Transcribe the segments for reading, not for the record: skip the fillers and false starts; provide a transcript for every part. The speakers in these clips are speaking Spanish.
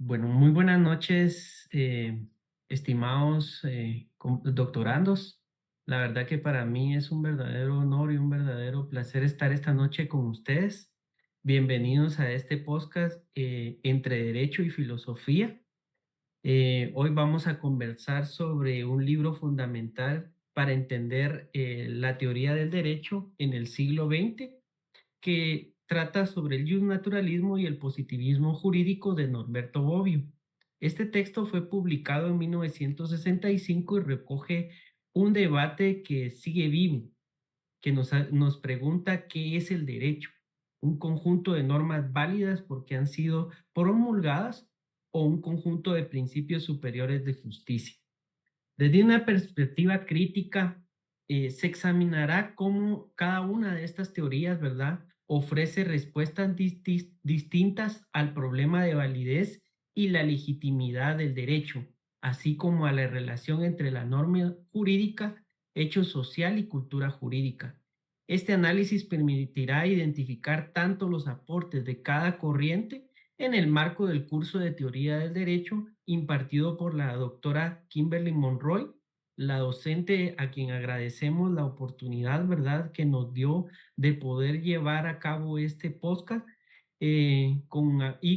Bueno, muy buenas noches, estimados doctorandos. La verdad que para mí es un verdadero honor y un verdadero placer estar esta noche con ustedes. Bienvenidos a este podcast Entre Derecho y Filosofía. Hoy vamos a conversar sobre un libro fundamental para entender la teoría del derecho en el siglo XX que trata sobre el justnaturalismo y el positivismo jurídico de Norberto Bobbio. Este texto fue publicado en 1965 y recoge un debate que sigue vivo, que nos pregunta qué es el derecho, un conjunto de normas válidas porque han sido promulgadas o un conjunto de principios superiores de justicia. Desde una perspectiva crítica, se examinará cómo cada una de estas teorías, ¿verdad?, ofrece respuestas distintas al problema de validez y la legitimidad del derecho, así como a la relación entre la norma jurídica, hecho social y cultura jurídica. Este análisis permitirá identificar tanto los aportes de cada corriente en el marco del curso de teoría del derecho impartido por la doctora Kimberly Monroy, la docente a quien agradecemos la oportunidad, ¿verdad?, que nos dio de poder llevar a cabo este podcast y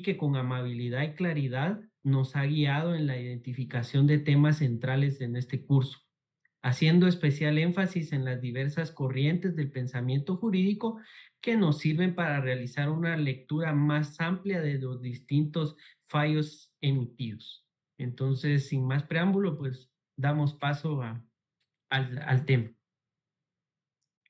que con amabilidad y claridad nos ha guiado en la identificación de temas centrales en este curso, haciendo especial énfasis en las diversas corrientes del pensamiento jurídico que nos sirven para realizar una lectura más amplia de los distintos fallos emitidos. Entonces, sin más preámbulo, pues damos paso al tema.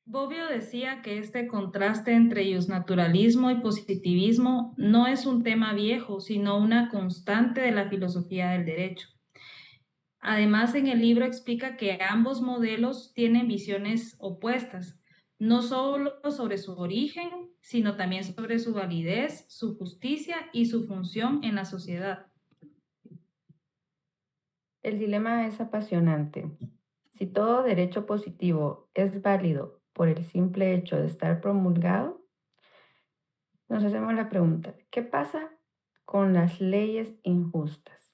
Bobbio decía que este contraste entre justnaturalismo y positivismo no es un tema viejo, sino una constante de la filosofía del derecho. Además, en el libro explica que ambos modelos tienen visiones opuestas, no solo sobre su origen, sino también sobre su validez, su justicia y su función en la sociedad. El dilema es apasionante. Si todo derecho positivo es válido por el simple hecho de estar promulgado, nos hacemos la pregunta, ¿qué pasa con las leyes injustas?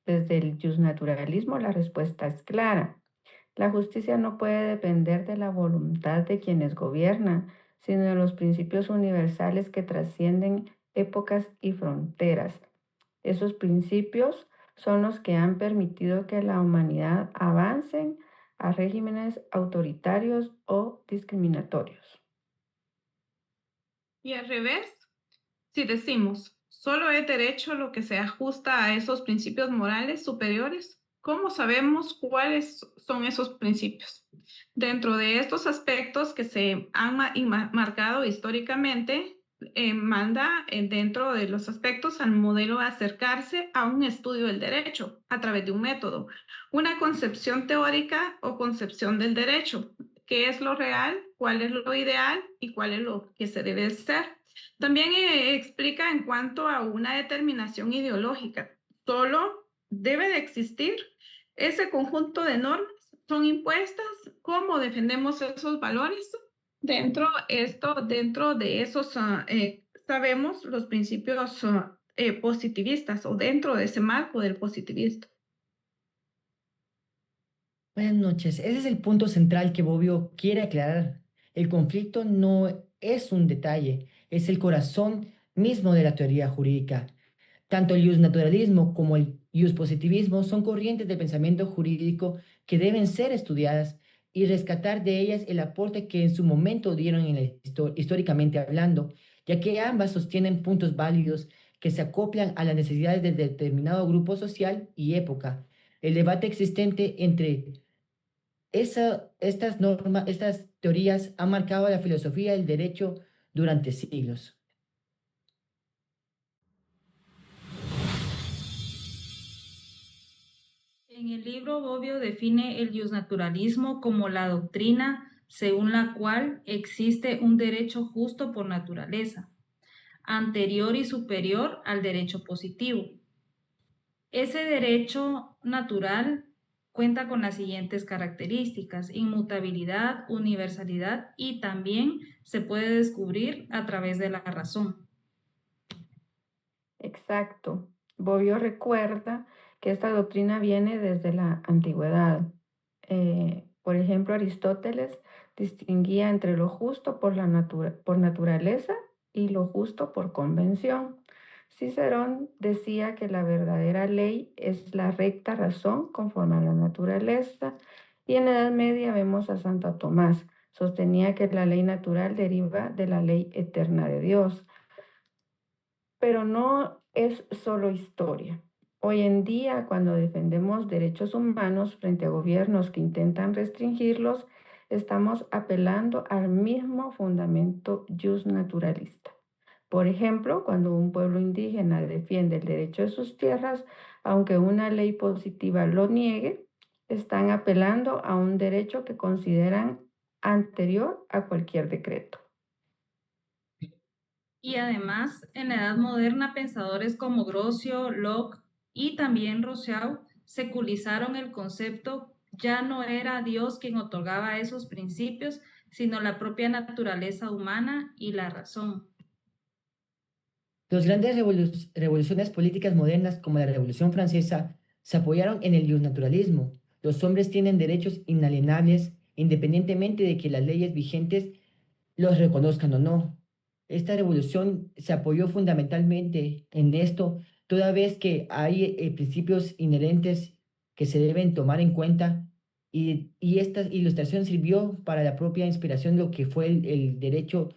Desde el justnaturalismo la respuesta es clara. La justicia no puede depender de la voluntad de quienes gobiernan, sino de los principios universales que trascienden épocas y fronteras. Esos principios son los que han permitido que la humanidad avance a regímenes autoritarios o discriminatorios. Y al revés, si decimos, solo es derecho lo que se ajusta a esos principios morales superiores, ¿cómo sabemos cuáles son esos principios? Dentro de estos aspectos que se han marcado históricamente, manda dentro de los aspectos al modelo acercarse a un estudio del derecho a través de un método, una concepción teórica o concepción del derecho. ¿Qué es lo real? ¿Cuál es lo ideal? ¿Y cuál es lo que se debe hacer? También explica en cuanto a una determinación ideológica. Solo debe de existir ese conjunto de normas, son impuestas, ¿cómo defendemos esos valores? Dentro de esos, sabemos los principios positivistas o dentro de ese marco del positivismo. Buenas noches. Ese es el punto central que Bobbio quiere aclarar. El conflicto no es un detalle, es el corazón mismo de la teoría jurídica. Tanto el justnaturalismo como el positivismo son corrientes de pensamiento jurídico que deben ser estudiadas y rescatar de ellas el aporte que en su momento dieron históricamente hablando, ya que ambas sostienen puntos válidos que se acoplan a las necesidades de determinado grupo social y época. El debate existente entre estas teorías han marcado la filosofía del derecho durante siglos. En el libro, Bobbio define el justnaturalismo como la doctrina según la cual existe un derecho justo por naturaleza, anterior y superior al derecho positivo. Ese derecho natural cuenta con las siguientes características: inmutabilidad, universalidad y también se puede descubrir a través de la razón. Exacto. Bobbio recuerda que esta doctrina viene desde la antigüedad. Por ejemplo, Aristóteles distinguía entre lo justo por naturaleza y lo justo por convención. Cicerón decía que la verdadera ley es la recta razón conforme a la naturaleza, y en la Edad Media vemos a Santo Tomás. Sostenía que la ley natural deriva de la ley eterna de Dios. Pero no es solo historia. Hoy en día, cuando defendemos derechos humanos frente a gobiernos que intentan restringirlos, estamos apelando al mismo fundamento justnaturalista. Por ejemplo, cuando un pueblo indígena defiende el derecho de sus tierras, aunque una ley positiva lo niegue, están apelando a un derecho que consideran anterior a cualquier decreto. Y además, en la Edad Moderna, pensadores como Grocio, Locke y también Rousseau secularizaron el concepto. Ya no era Dios quien otorgaba esos principios, sino la propia naturaleza humana y la razón. Las grandes revoluciones políticas modernas, como la Revolución Francesa, se apoyaron en el justnaturalismo. Los hombres tienen derechos inalienables independientemente de que las leyes vigentes los reconozcan o no. Esta revolución se apoyó fundamentalmente en esto, toda vez que hay principios inherentes que se deben tomar en cuenta, y esta ilustración sirvió para la propia inspiración de lo que fue el derecho,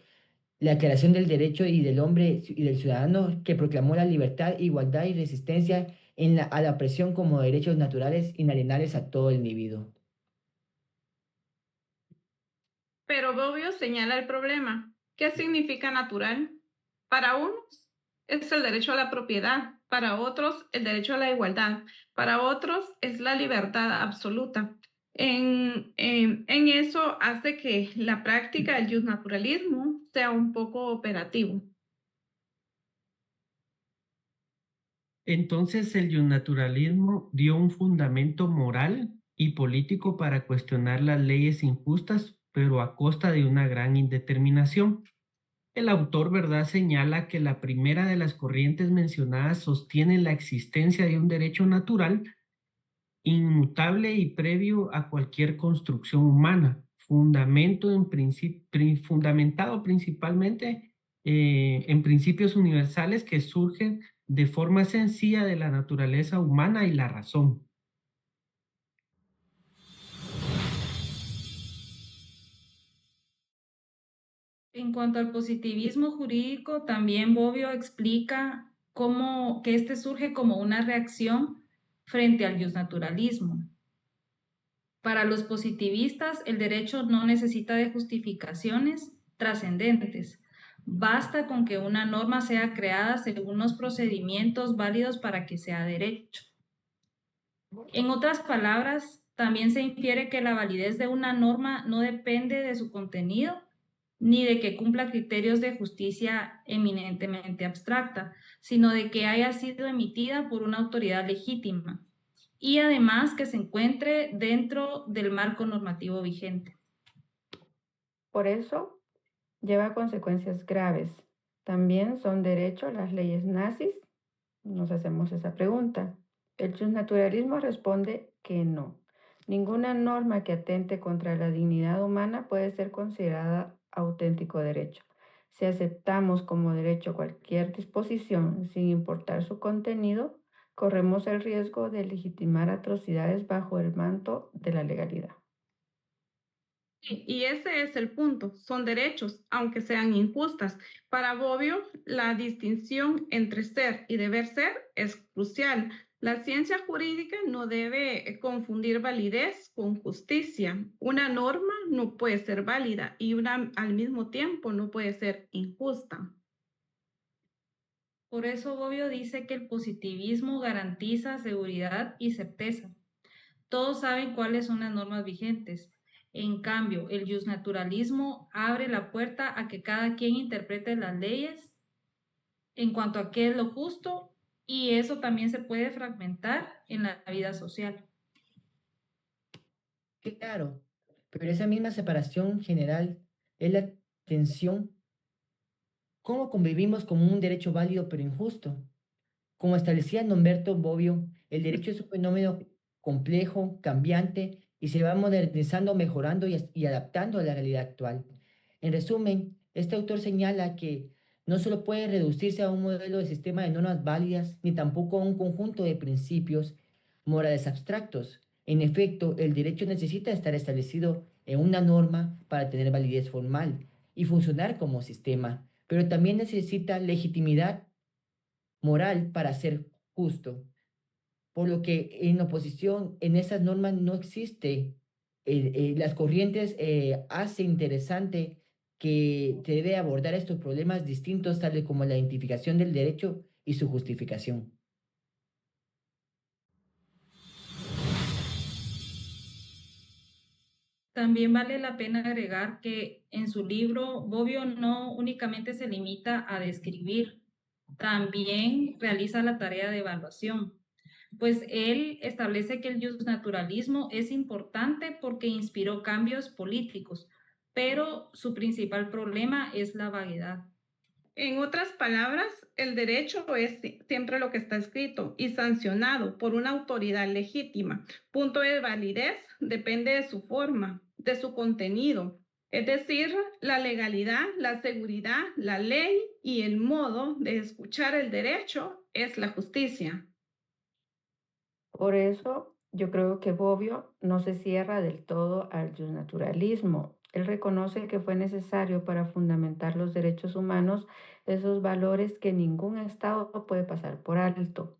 la Declaración del Derecho y del Hombre y del Ciudadano, que proclamó la libertad, igualdad y resistencia a la opresión como derechos naturales inalienables a todo el individuo. Pero Bobbio señala el problema. ¿Qué significa natural? Para unos es el derecho a la propiedad, para otros el derecho a la igualdad, para otros es la libertad absoluta. En eso hace que la práctica del justnaturalismo sea un poco operativo. Entonces el justnaturalismo dio un fundamento moral y político para cuestionar las leyes injustas, pero a costa de una gran indeterminación. El autor, ¿verdad?, señala que la primera de las corrientes mencionadas sostiene la existencia de un derecho natural inmutable y previo a cualquier construcción humana, fundamentado principalmente en principios universales que surgen de forma sencilla de la naturaleza humana y la razón. En cuanto al positivismo jurídico, también Bobbio explica que este surge como una reacción frente al justnaturalismo. Para los positivistas, el derecho no necesita de justificaciones trascendentes. Basta con que una norma sea creada según los procedimientos válidos para que sea derecho. En otras palabras, también se infiere que la validez de una norma no depende de su contenido ni de que cumpla criterios de justicia eminentemente abstracta, sino de que haya sido emitida por una autoridad legítima y además que se encuentre dentro del marco normativo vigente. Por eso, lleva consecuencias graves. ¿También son derecho las leyes nazis? Nos hacemos esa pregunta. El justnaturalismo responde que no. Ninguna norma que atente contra la dignidad humana puede ser considerada auténtico derecho. Si aceptamos como derecho cualquier disposición, sin importar su contenido, corremos el riesgo de legitimar atrocidades bajo el manto de la legalidad. Y ese es el punto, son derechos, aunque sean injustas. Para Bobbio, la distinción entre ser y deber ser es crucial. La ciencia jurídica no debe confundir validez con justicia. Una norma no puede ser válida y al mismo tiempo no puede ser injusta. Por eso Bobbio dice que el positivismo garantiza seguridad y certeza. Todos saben cuáles son las normas vigentes. En cambio, el justnaturalismo abre la puerta a que cada quien interprete las leyes en cuanto a qué es lo justo, y eso también se puede fragmentar en la vida social. Claro, pero esa misma separación general es la tensión. ¿Cómo convivimos con un derecho válido pero injusto? Como establecía Norberto Bobbio, el derecho es un fenómeno complejo, cambiante y se va modernizando, mejorando y adaptando a la realidad actual. En resumen, este autor señala que no solo puede reducirse a un modelo de sistema de normas válidas, ni tampoco a un conjunto de principios morales abstractos. En efecto, el derecho necesita estar establecido en una norma para tener validez formal y funcionar como sistema, pero también necesita legitimidad moral para ser justo, por lo que en oposición en esas normas no existe. Las corrientes hace interesante que se debe abordar estos problemas distintos, tales como la identificación del derecho y su justificación. También vale la pena agregar que en su libro Bobbio no únicamente se limita a describir, también realiza la tarea de evaluación, pues él establece que el justnaturalismo es importante porque inspiró cambios políticos, pero su principal problema es la vaguedad. En otras palabras, el derecho es siempre lo que está escrito y sancionado por una autoridad legítima. Punto de validez depende de su forma, de su contenido, es decir, la legalidad, la seguridad, la ley y el modo de escuchar el derecho es la justicia. Por eso yo creo que Bobbio no se cierra del todo al justnaturalismo. Él reconoce que fue necesario para fundamentar los derechos humanos esos valores que ningún Estado puede pasar por alto.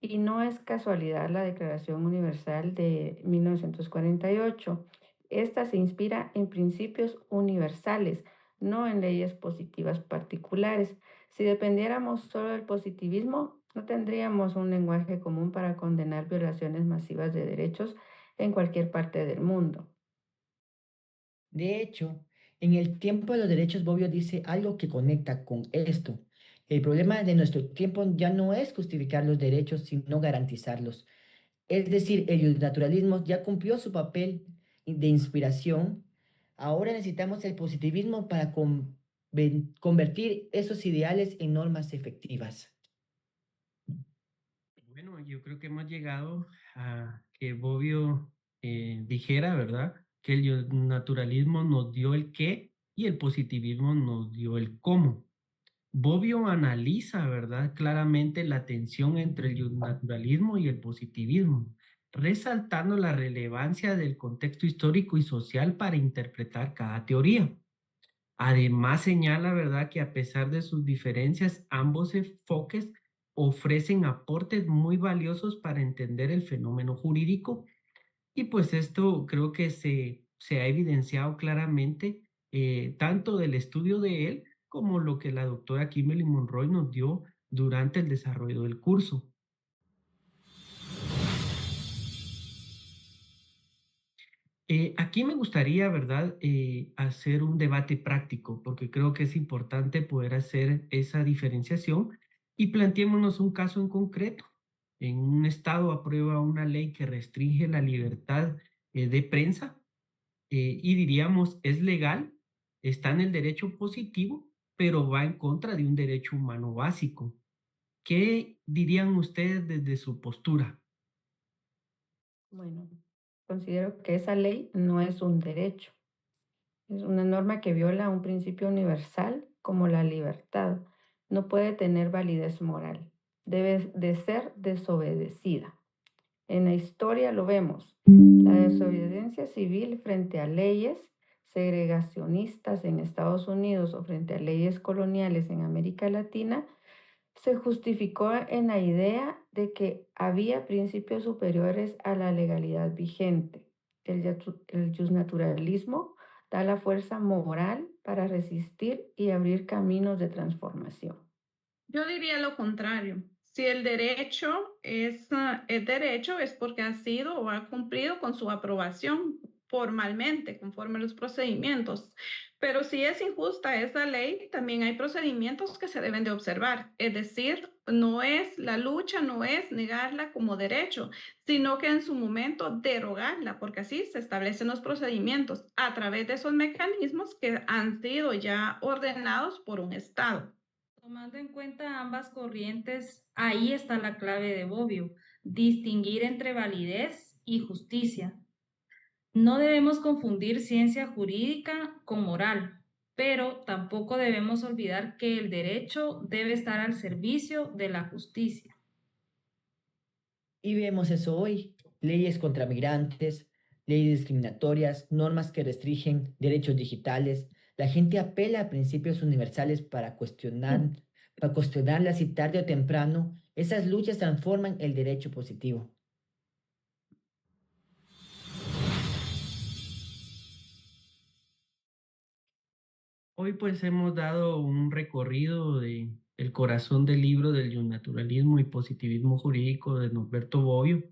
Y no es casualidad la Declaración Universal de 1948. Esta se inspira en principios universales, no en leyes positivas particulares. Si dependiéramos solo del positivismo, no tendríamos un lenguaje común para condenar violaciones masivas de derechos en cualquier parte del mundo. De hecho, en el tiempo de los derechos, Bobbio dice algo que conecta con esto. El problema de nuestro tiempo ya no es justificar los derechos, sino garantizarlos. Es decir, el naturalismo ya cumplió su papel de inspiración. Ahora necesitamos el positivismo para convertir esos ideales en normas efectivas. Bueno, yo creo que hemos llegado a que Bobbio dijera, ¿verdad? Que el naturalismo nos dio el qué y el positivismo nos dio el cómo. Bobbio analiza, ¿verdad? Claramente la tensión entre el naturalismo y el positivismo, resaltando la relevancia del contexto histórico y social para interpretar cada teoría. Además, señala, ¿verdad?, que a pesar de sus diferencias, ambos enfoques ofrecen aportes muy valiosos para entender el fenómeno jurídico y pues esto creo que se ha evidenciado claramente tanto del estudio de él como lo que la doctora Kimberly Monroy nos dio durante el desarrollo del curso. Aquí me gustaría, ¿verdad?, hacer un debate práctico, porque creo que es importante poder hacer esa diferenciación y planteémonos un caso en concreto. En un estado aprueba una ley que restringe la libertad de prensa y diríamos es legal, está en el derecho positivo, pero va en contra de un derecho humano básico. ¿Qué dirían ustedes desde su postura? Bueno, considero que esa ley no es un derecho. Es una norma que viola un principio universal como la libertad. No puede tener validez moral. Debe de ser desobedecida. En la historia lo vemos. La desobediencia civil frente a leyes segregacionistas en Estados Unidos o frente a leyes coloniales en América Latina se justificó en la idea de que había principios superiores a la legalidad vigente. El justnaturalismo da la fuerza moral para resistir y abrir caminos de transformación. Yo diría lo contrario. Si el derecho es derecho, es porque ha sido o ha cumplido con su aprobación formalmente, conforme a los procedimientos. Pero si es injusta esa ley, también hay procedimientos que se deben de observar. Es decir, no es la lucha, no es negarla como derecho, sino que en su momento derogarla, porque así se establecen los procedimientos a través de esos mecanismos que han sido ya ordenados por un Estado. Tomando en cuenta ambas corrientes, ahí está la clave de Bobbio, distinguir entre validez y justicia. No debemos confundir ciencia jurídica con moral, pero tampoco debemos olvidar que el derecho debe estar al servicio de la justicia. Y vemos eso hoy. Leyes contra migrantes, leyes discriminatorias, normas que restringen derechos digitales. La gente apela a principios universales para cuestionarlas y tarde o temprano esas luchas transforman el derecho positivo. Hoy pues hemos dado un recorrido de el corazón del libro del naturalismo y positivismo jurídico de Norberto Bobbio.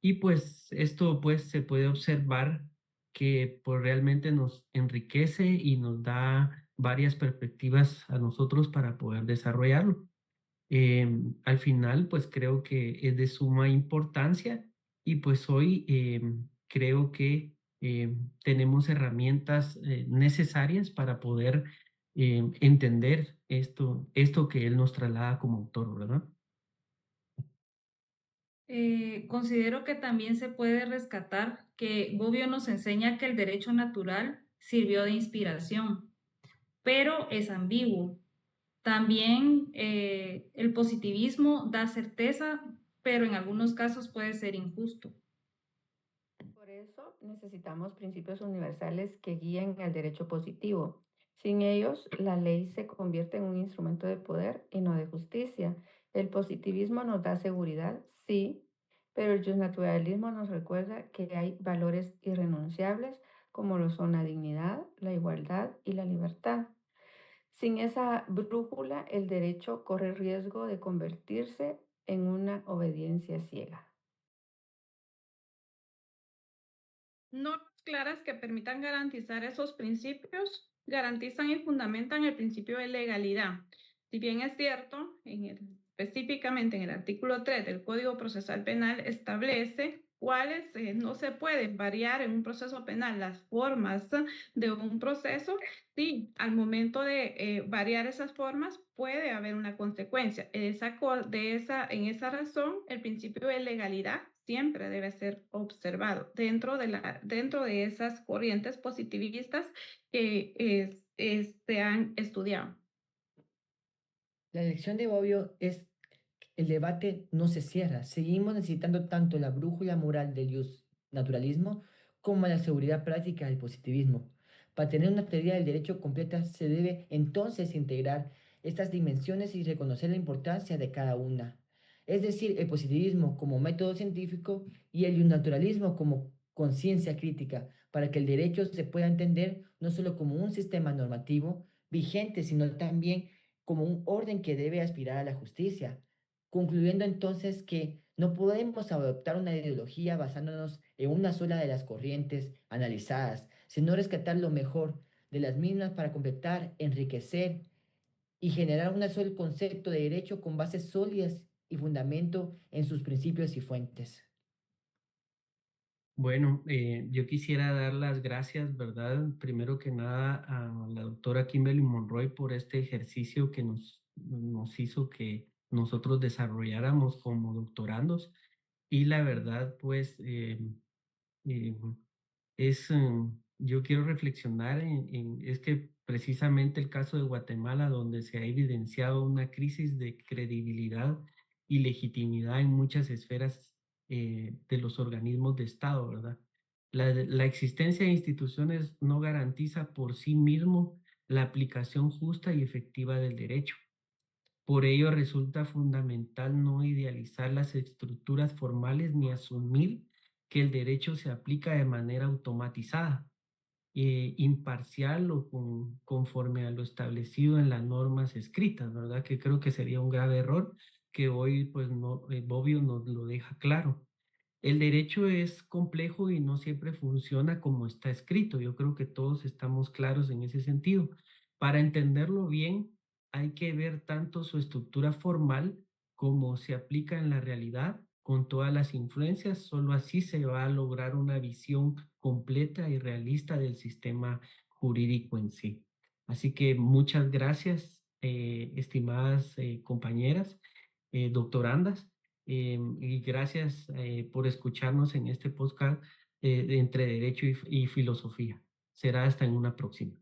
Y pues esto pues se puede observar que pues realmente nos enriquece y nos da varias perspectivas a nosotros para poder desarrollarlo. Al final pues creo que es de suma importancia y pues hoy creo que tenemos herramientas necesarias para poder entender esto que él nos traslada como autor, ¿verdad? Considero que también se puede rescatar que Bobbio nos enseña que el derecho natural sirvió de inspiración, pero es ambiguo. También el positivismo da certeza, pero en algunos casos puede ser injusto. Por eso necesitamos principios universales que guíen el derecho positivo. Sin ellos, la ley se convierte en un instrumento de poder y no de justicia. El positivismo nos da seguridad, sí, pero el justnaturalismo nos recuerda que hay valores irrenunciables como lo son la dignidad, la igualdad y la libertad. Sin esa brújula, el derecho corre el riesgo de convertirse en una obediencia ciega. Normas claras que permitan garantizar esos principios garantizan y fundamentan el principio de legalidad. Si bien es cierto, específicamente en el artículo 3 del Código Procesal Penal establece cuáles no se pueden variar en un proceso penal, las formas de un proceso, sí, al momento de variar esas formas puede haber una consecuencia. En esa razón, el principio de legalidad siempre debe ser observado dentro de esas corrientes positivistas que se han estudiado. La elección de Bobbio es el debate no se cierra. Seguimos necesitando tanto la brújula moral del naturalismo como la seguridad práctica del positivismo. Para tener una teoría del derecho completa se debe entonces integrar estas dimensiones y reconocer la importancia de cada una. Es decir, el positivismo como método científico y el naturalismo como conciencia crítica, para que el derecho se pueda entender no solo como un sistema normativo vigente, sino también como un orden que debe aspirar a la justicia, concluyendo entonces que no podemos adoptar una ideología basándonos en una sola de las corrientes analizadas, sino rescatar lo mejor de las mismas para completar, enriquecer y generar un solo concepto de derecho con bases sólidas y fundamento en sus principios y fuentes. Bueno, yo quisiera dar las gracias, ¿verdad? Primero que nada a la doctora Kimberly Monroy por este ejercicio que nos hizo que nosotros desarrolláramos como doctorandos. Y la verdad, pues, eh, yo quiero reflexionar es que precisamente el caso de Guatemala, donde se ha evidenciado una crisis de credibilidad y legitimidad en muchas esferas de los organismos de Estado, ¿verdad? La existencia de instituciones no garantiza por sí mismo la aplicación justa y efectiva del derecho. Por ello resulta fundamental no idealizar las estructuras formales ni asumir que el derecho se aplica de manera automatizada, imparcial o conforme a lo establecido en las normas escritas, ¿verdad? Que creo que sería un grave error que hoy, pues, no, Bobbio nos lo deja claro. El derecho es complejo y no siempre funciona como está escrito. Yo creo que todos estamos claros en ese sentido. Para entenderlo bien, hay que ver tanto su estructura formal como se aplica en la realidad con todas las influencias. Solo así se va a lograr una visión completa y realista del sistema jurídico en sí. Así que muchas gracias estimadas compañeras, doctorandas, y gracias por escucharnos en este podcast entre Derecho y Filosofía. Será hasta en una próxima.